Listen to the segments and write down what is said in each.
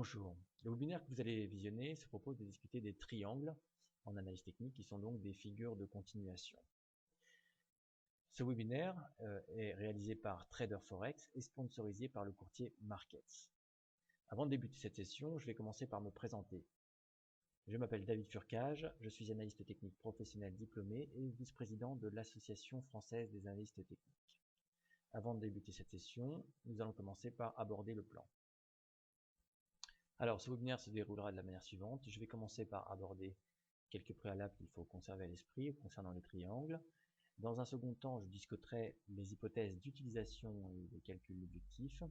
Bonjour. Le webinaire que vous allez visionner se propose de discuter des triangles en analyse technique qui sont donc des figures de continuation. Ce webinaire est réalisé par Trader Forex et sponsorisé par le courtier Markets. Avant de débuter cette session, je vais commencer par me présenter. Je m'appelle David Furcage, je suis analyste technique professionnel diplômé et vice-président de l'Association française des analystes techniques. Avant de débuter cette session, nous allons commencer par aborder le plan. Alors, ce webinaire se déroulera de la manière suivante. Je vais commencer par aborder quelques préalables qu'il faut conserver à l'esprit concernant les triangles. Dans un second temps, je discuterai les hypothèses d'utilisation et des calculs objectifs.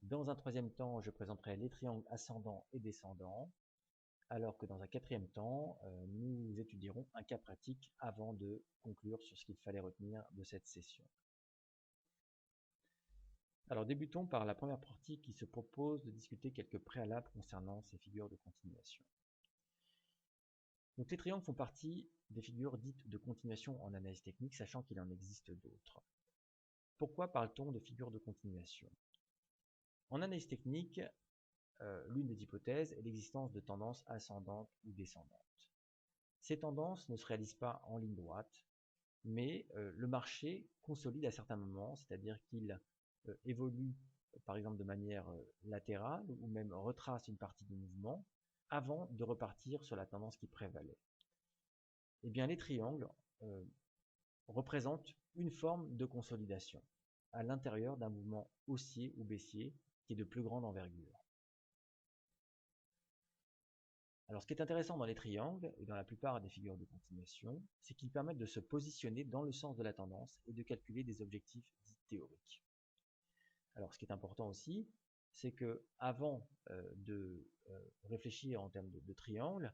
Dans un troisième temps, je présenterai les triangles ascendants et descendants, alors que dans un quatrième temps, nous étudierons un cas pratique avant de conclure sur ce qu'il fallait retenir de cette session. Alors débutons par la première partie qui se propose de discuter quelques préalables concernant ces figures de continuation. Donc les triangles font partie des figures dites de continuation en analyse technique, sachant qu'il en existe d'autres. Pourquoi parle-t-on de figures de continuation? En analyse technique, l'une des hypothèses est l'existence de tendances ascendantes ou descendantes. Ces tendances ne se réalisent pas en ligne droite, mais le marché consolide à certains moments, c'est-à-dire qu'il évolue par exemple de manière latérale ou même retrace une partie du mouvement avant de repartir sur la tendance qui prévalait. Eh bien, les triangles représentent une forme de consolidation à l'intérieur d'un mouvement haussier ou baissier qui est de plus grande envergure. Alors, ce qui est intéressant dans les triangles et dans la plupart des figures de continuation, c'est qu'ils permettent de se positionner dans le sens de la tendance et de calculer des objectifs dits théoriques. Alors, ce qui est important aussi, c'est que avant de réfléchir en termes de triangle,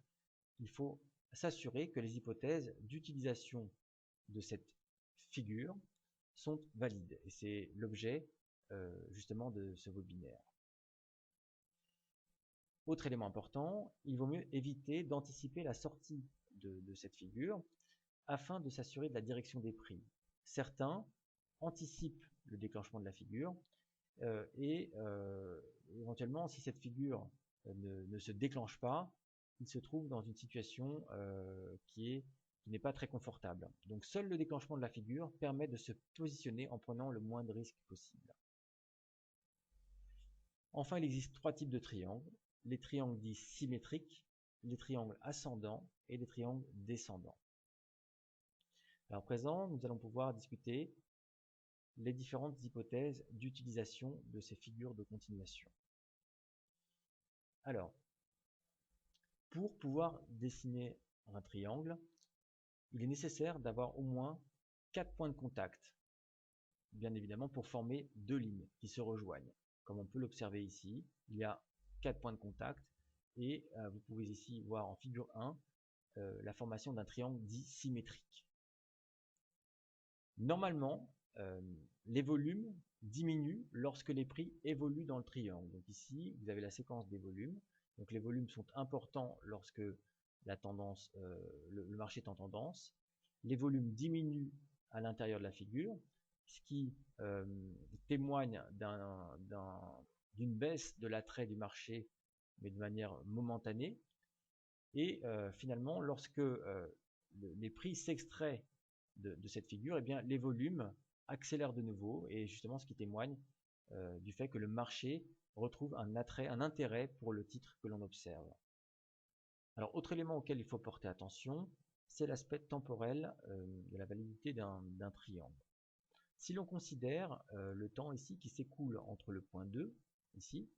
il faut s'assurer que les hypothèses d'utilisation de cette figure sont valides. Et c'est l'objet justement de ce webinaire. Autre élément important, il vaut mieux éviter d'anticiper la sortie de cette figure afin de s'assurer de la direction des prix. Certains anticipent le déclenchement de la figure et éventuellement, si cette figure ne se déclenche pas, il se trouve dans une situation qui n'est pas très confortable. Donc seul le déclenchement de la figure permet de se positionner en prenant le moins de risques possible. Enfin, il existe trois types de triangles. Les triangles dits symétriques, les triangles ascendants et les triangles descendants. Alors à présent, nous allons pouvoir discuter les différentes hypothèses d'utilisation de ces figures de continuation. Alors, pour pouvoir dessiner un triangle, il est nécessaire d'avoir au moins 4 points de contact, bien évidemment pour former deux lignes qui se rejoignent. Comme on peut l'observer ici, il y a 4 points de contact et vous pouvez ici voir en figure 1 la formation d'un triangle dit symétrique. Normalement, les volumes diminuent lorsque les prix évoluent dans le triangle. Donc ici, vous avez la séquence des volumes. Donc les volumes sont importants lorsque la tendance, le marché est en tendance. Les volumes diminuent à l'intérieur de la figure, ce qui témoigne d'une baisse de l'attrait du marché, mais de manière momentanée. Et finalement, lorsque les prix s'extraient de cette figure, eh bien, les volumes accélèrent de nouveau, et justement ce qui témoigne du fait que le marché retrouve un intérêt pour le titre que l'on observe. Alors, autre élément auquel il faut porter attention, c'est l'aspect temporel de la validité d'un triangle. Si l'on considère le temps ici qui s'écoule entre le point 2, ici,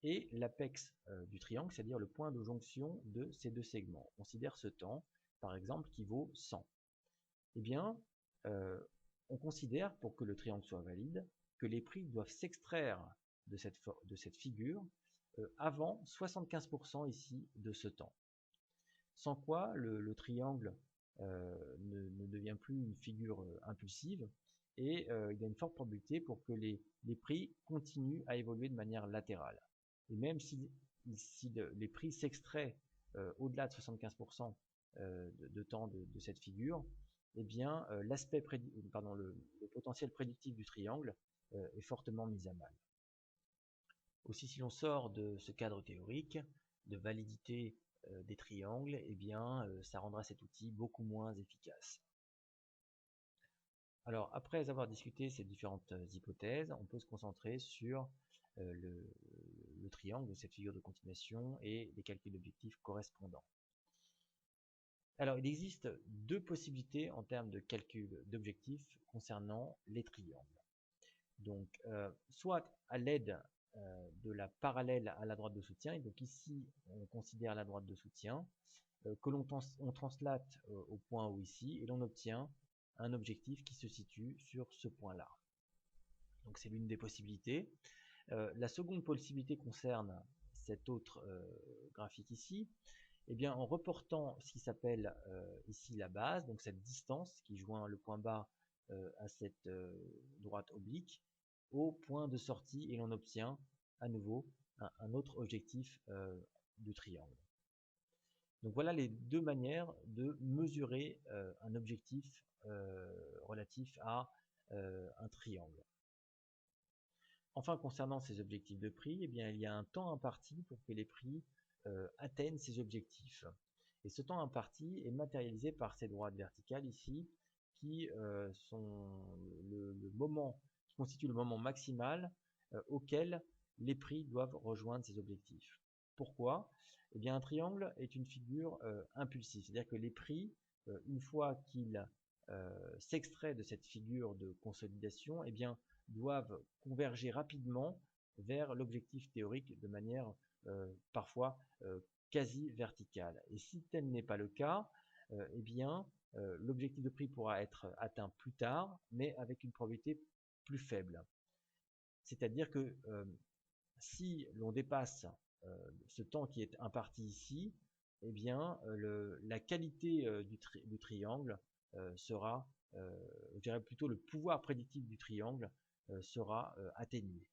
et l'apex du triangle, c'est-à-dire le point de jonction de ces deux segments, on considère ce temps, par exemple, qui vaut 100. Eh bien, on considère, pour que le triangle soit valide, que les prix doivent s'extraire de cette figure avant 75% ici de ce temps. Sans quoi, le triangle ne devient plus une figure impulsive et il y a une forte probabilité pour que les prix continuent à évoluer de manière latérale. Et même si les prix s'extraient au-delà de 75% de temps de cette figure, eh bien, le potentiel prédictif du triangle est fortement mis à mal. Aussi, si l'on sort de ce cadre théorique de validité des triangles, eh bien, ça rendra cet outil beaucoup moins efficace. Alors, après avoir discuté ces différentes hypothèses, on peut se concentrer sur le triangle, cette figure de continuation et les calculs d'objectifs correspondants. Alors, il existe deux possibilités en termes de calcul d'objectifs concernant les triangles. Donc, soit à l'aide de la parallèle à la droite de soutien, et donc ici, on considère la droite de soutien, que on translate au point O ici, et l'on obtient un objectif qui se situe sur ce point-là. Donc, c'est l'une des possibilités. La seconde possibilité concerne cet autre graphique ici. Eh bien, en reportant ce qui s'appelle ici la base, donc cette distance qui joint le point bas à cette droite oblique, au point de sortie, et l'on obtient à nouveau un autre objectif du triangle. Donc voilà les deux manières de mesurer un objectif relatif à un triangle. Enfin, concernant ces objectifs de prix, eh bien, il y a un temps imparti pour que les prix atteignent ces objectifs. Et ce temps imparti est matérialisé par ces droites verticales ici, qui sont le moment, qui constituent le moment maximal auquel les prix doivent rejoindre ces objectifs. Pourquoi? Eh bien, un triangle est une figure impulsive, c'est-à-dire que les prix, une fois qu'ils s'extraient de cette figure de consolidation, eh bien, doivent converger rapidement vers l'objectif théorique de manière parfois quasi verticale. Et si tel n'est pas le cas, eh bien, l'objectif de prix pourra être atteint plus tard, mais avec une probabilité plus faible. C'est-à-dire que si l'on dépasse ce temps qui est imparti ici, eh bien, la qualité du triangle sera, je dirais plutôt le pouvoir prédictif du triangle sera atténué.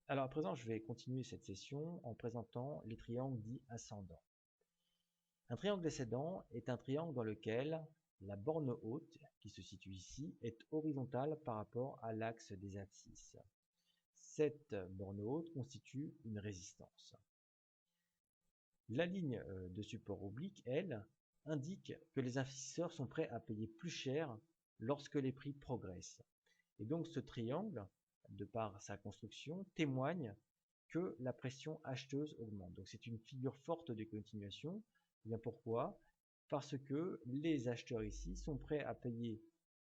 Alors à présent, je vais continuer cette session en présentant les triangles dits ascendants. Un triangle ascendant est un triangle dans lequel la borne haute, qui se situe ici, est horizontale par rapport à l'axe des abscisses. Cette borne haute constitue une résistance. La ligne de support oblique, elle, indique que les investisseurs sont prêts à payer plus cher lorsque les prix progressent. Et donc ce triangle, de par sa construction, témoigne que la pression acheteuse augmente. Donc c'est une figure forte de continuation. Et bien pourquoi? Parce que les acheteurs ici sont prêts à payer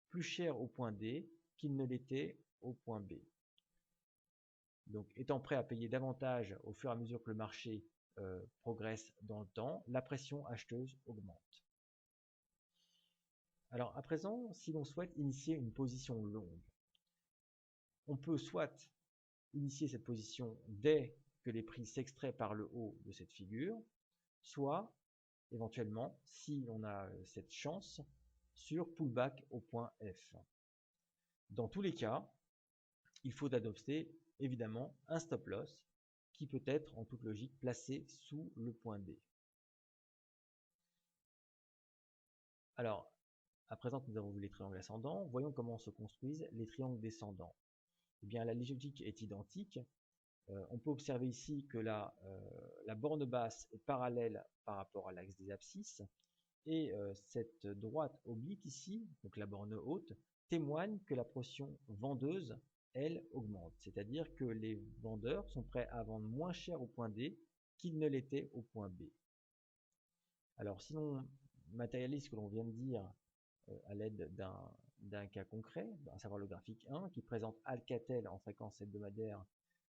plus cher au point D qu'ils ne l'étaient au point B. Donc étant prêts à payer davantage au fur et à mesure que le marché progresse dans le temps, la pression acheteuse augmente. Alors à présent, si l'on souhaite initier une position longue, on peut soit initier cette position dès que les prix s'extraient par le haut de cette figure, soit éventuellement, si on a cette chance, sur pullback au point F. Dans tous les cas, il faut adopter évidemment un stop loss qui peut être en toute logique placé sous le point D. Alors, à présent que nous avons vu les triangles ascendants, voyons comment se construisent les triangles descendants. Eh bien, la logique est identique. On peut observer ici que la borne basse est parallèle par rapport à l'axe des abscisses, et cette droite oblique ici, donc la borne haute, témoigne que la pression vendeuse, elle, augmente. C'est-à-dire que les vendeurs sont prêts à vendre moins cher au point D qu'ils ne l'étaient au point B. Alors, si l'on matérialise ce que l'on vient de dire à l'aide d'un cas concret, à savoir le graphique 1, qui présente Alcatel en fréquence hebdomadaire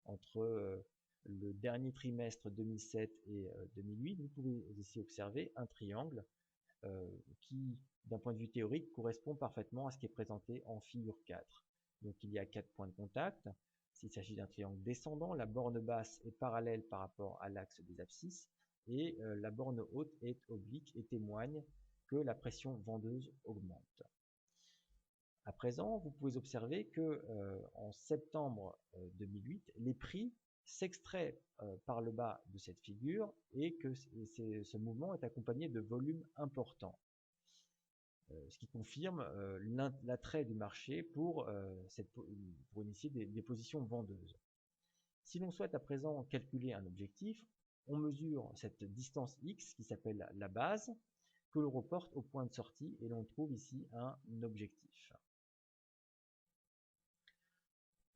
entre le dernier trimestre 2007 et 2008, vous pouvez ici observer un triangle qui, d'un point de vue théorique, correspond parfaitement à ce qui est présenté en figure 4. Donc il y a 4 points de contact. S'il s'agit d'un triangle descendant, la borne basse est parallèle par rapport à l'axe des abscisses, et la borne haute est oblique et témoigne que la pression vendeuse augmente. À présent, vous pouvez observer que en septembre 2008, les prix s'extraient par le bas de cette figure et que ce mouvement est accompagné de volumes importants. Ce qui confirme l'attrait du marché pour initier des positions vendeuses. Si l'on souhaite à présent calculer un objectif, on mesure cette distance x qui s'appelle la base, que l'on reporte au point de sortie et l'on trouve ici un objectif.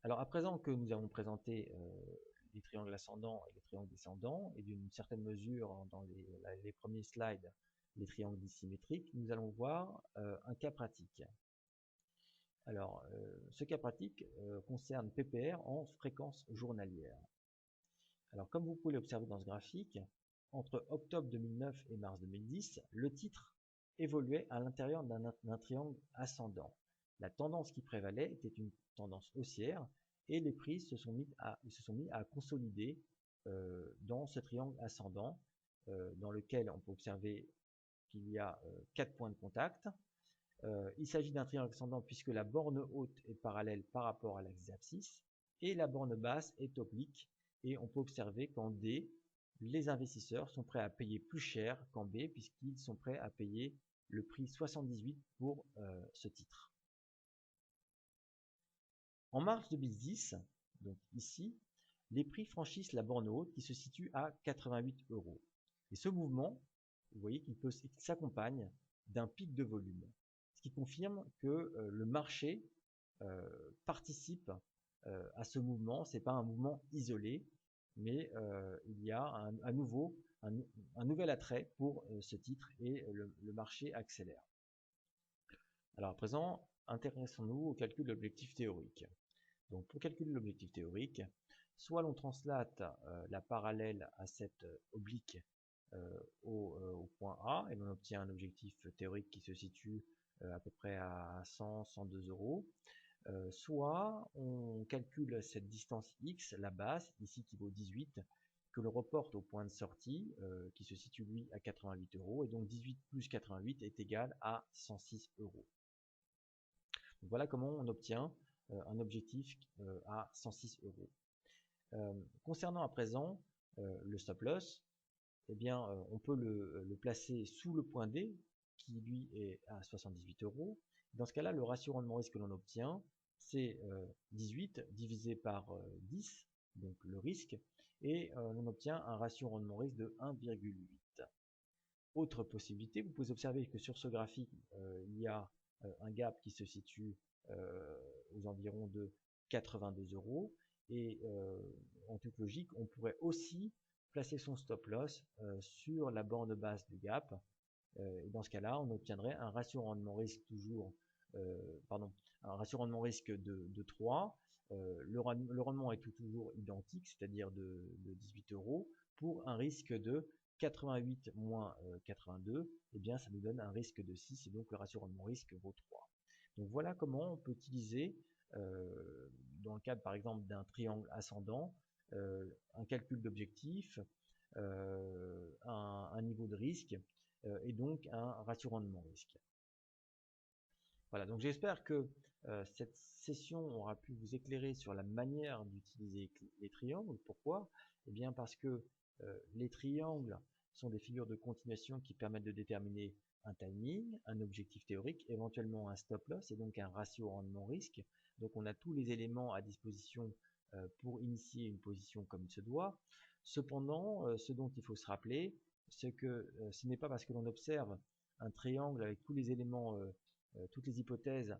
Alors à présent que nous avons présenté les triangles ascendants et les triangles descendants, et d'une certaine mesure dans les premiers slides, les triangles dissymétriques, nous allons voir un cas pratique. Alors, ce cas pratique concerne PPR en fréquence journalière. Alors, comme vous pouvez l'observer dans ce graphique, entre octobre 2009 et mars 2010, le titre évoluait à l'intérieur d'un triangle ascendant. La tendance qui prévalait était une tendance haussière et les prix se sont mis à consolider dans ce triangle ascendant dans lequel on peut observer qu'il y a 4 points de contact. Il s'agit d'un triangle ascendant puisque la borne haute est parallèle par rapport à l'axe des abscisses et la borne basse est oblique, et on peut observer qu'en D, les investisseurs sont prêts à payer plus cher qu'en B puisqu'ils sont prêts à payer le prix 78 pour ce titre. En mars 2010, donc ici, les prix franchissent la borne haute qui se situe à 88 €. Et ce mouvement, vous voyez qu'il s'accompagne d'un pic de volume, ce qui confirme que le marché participe à ce mouvement. Ce n'est pas un mouvement isolé, mais il y a à nouveau un nouvel attrait pour ce titre et le marché accélère. Alors à présent, intéressons-nous au calcul de l'objectif théorique. Donc pour calculer l'objectif théorique, soit l'on translate la parallèle à cette oblique au point A et l'on obtient un objectif théorique qui se situe à peu près à 100-102 €. Soit on calcule cette distance x, la base, ici qui vaut 18, que l'on reporte au point de sortie, qui se situe lui à 88 €, et donc 18 plus 88 est égal à 106 €. Donc voilà comment on obtient un objectif à 106 €. Concernant à présent le stop loss, eh bien, on peut le placer sous le point D, qui lui est à 78 €. Dans ce cas-là, le ratio rendement-risque que l'on obtient, c'est 18 divisé par 10, donc le risque, et on obtient un ratio rendement-risque de 1,8. Autre possibilité, vous pouvez observer que sur ce graphique, il y a un gap qui se situe aux environs de 82 €, et en toute logique, on pourrait aussi placer son stop loss sur la borne basse du gap, et dans ce cas-là, on obtiendrait un ratio rendement-risque un ratio rendement-risque de 3. Le rendement est toujours identique, c'est-à-dire de 18 € pour un risque de 88 moins 82, eh bien ça nous donne un risque de 6 et donc le ratio rendement-risque vaut 3. Donc voilà comment on peut utiliser, dans le cadre par exemple d'un triangle ascendant, un calcul d'objectif, un niveau de risque et donc un ratio rendement-risque. Voilà, donc j'espère que cette session aura pu vous éclairer sur la manière d'utiliser les triangles. Pourquoi? Eh bien parce que les triangles sont des figures de continuation qui permettent de déterminer un timing, un objectif théorique, éventuellement un stop loss et donc un ratio rendement-risque. Donc on a tous les éléments à disposition pour initier une position comme il se doit. Cependant, ce dont il faut se rappeler, c'est que ce n'est pas parce que l'on observe un triangle avec tous les éléments, toutes les hypothèses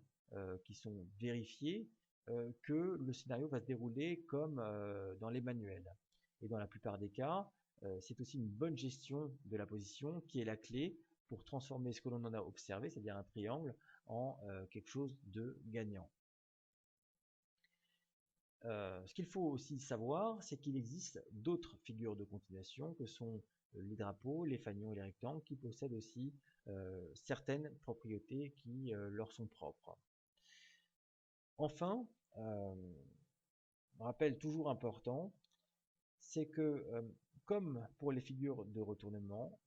qui sont vérifiées, que le scénario va se dérouler comme dans les manuels. Et dans la plupart des cas, c'est aussi une bonne gestion de la position qui est la clé pour transformer ce que l'on en a observé, c'est-à-dire un triangle, en quelque chose de gagnant. Ce qu'il faut aussi savoir, c'est qu'il existe d'autres figures de continuation que sont les drapeaux, les fanions et les rectangles qui possèdent aussi certaines propriétés qui leur sont propres. Enfin, un rappel toujours important, c'est que comme pour les figures de retournement,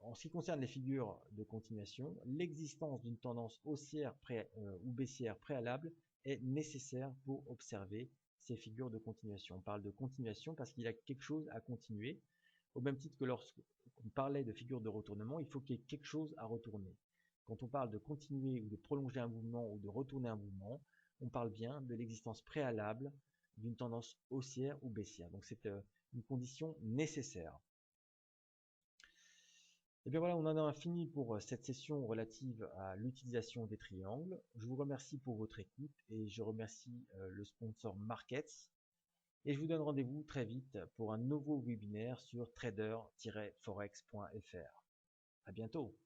en ce qui concerne les figures de continuation, l'existence d'une tendance haussière ou baissière préalable est nécessaire pour observer ces figures de continuation. On parle de continuation parce qu'il y a quelque chose à continuer, au même titre que lorsqu'on parlait de figures de retournement, il faut qu'il y ait quelque chose à retourner. Quand on parle de continuer ou de prolonger un mouvement ou de retourner un mouvement, on parle bien de l'existence préalable d'une tendance haussière ou baissière. Donc c'est une condition nécessaire. Et bien voilà, on en a fini pour cette session relative à l'utilisation des triangles. Je vous remercie pour votre écoute et je remercie le sponsor Markets. Et je vous donne rendez-vous très vite pour un nouveau webinaire sur trader-forex.fr. À bientôt.